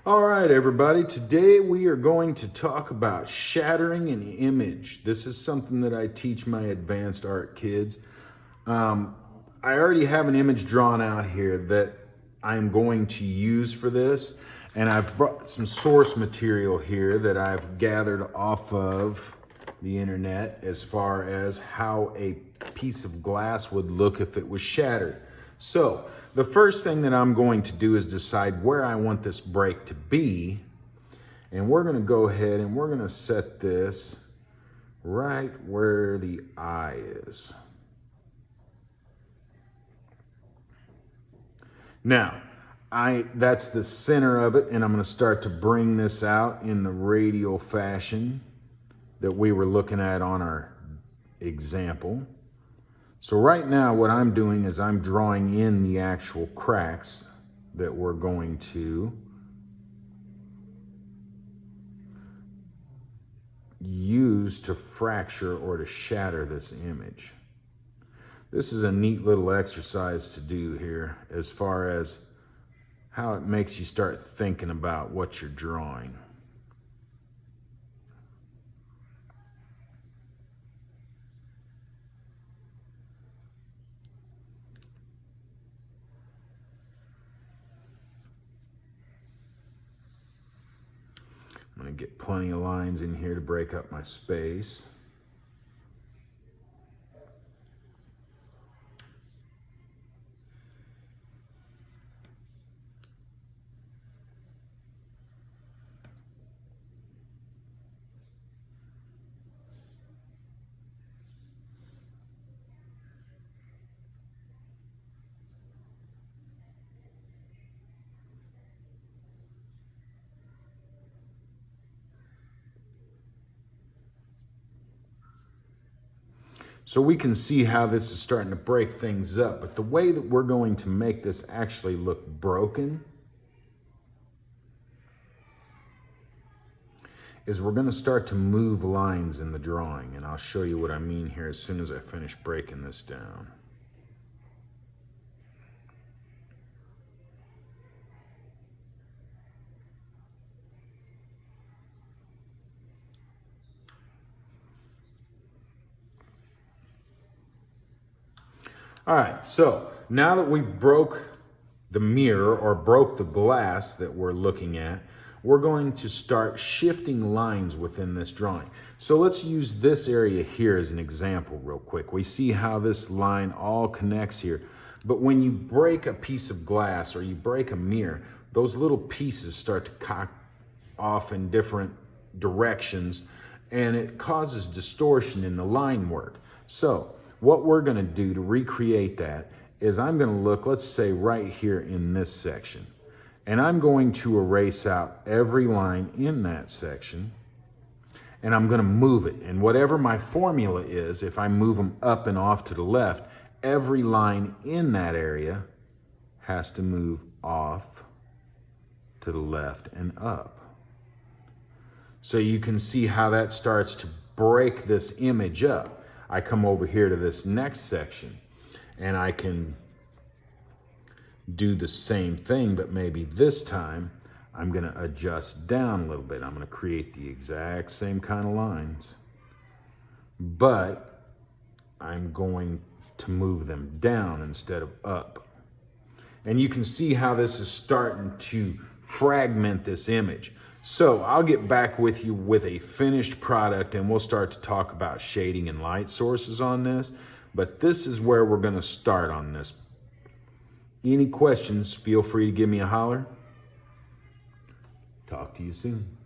All right, everybody. Today we are going to talk about shattering an image. This is something that I teach my advanced art kids. I already have an image drawn out here that I'm going to use for this. And I've brought some source material here that I've gathered off of the internet as far as how a piece of glass would look if it was shattered. So the first thing that I'm going to do is decide where I want this break to be. And we're going to go ahead and we're going to set this right where the eye is. Now, that's the center of it, and I'm going to start to bring this out in the radial fashion that we were looking at on our example. So right now what I'm doing is I'm drawing in the actual cracks that we're going to use to fracture or to shatter this image. This is a neat little exercise to do here as far as how it makes you start thinking about what you're drawing. I'm going to get plenty of lines in here to break up my space. So we can see how this is starting to break things up, but the way that we're going to make this actually look broken is we're going to start to move lines in the drawing, and I'll show you what I mean here as soon as I finish breaking this down. All right, so now that we broke the mirror or broke the glass that we're looking at, we're going to start shifting lines within this drawing. So let's use this area here as an example real quick. We see how this line all connects here. But when you break a piece of glass or you break a mirror, those little pieces start to cock off in different directions, and it causes distortion in the line work. So what we're going to do to recreate that is I'm going to look, let's say right here in this section, and I'm going to erase out every line in that section, and I'm going to move it. And whatever my formula is, if I move them up and off to the left, every line in that area has to move off to the left and up. So you can see how that starts to break this image up. I come over here to this next section and I can do the same thing, but maybe this time I'm going to adjust down a little bit. I'm going to create the exact same kind of lines, but I'm going to move them down instead of up. And you can see how this is starting to fragment this image. So I'll get back with you with a finished product and we'll start to talk about shading and light sources on this. But this is where we're going to start on this. Any questions, feel free to give me a holler. Talk to you soon.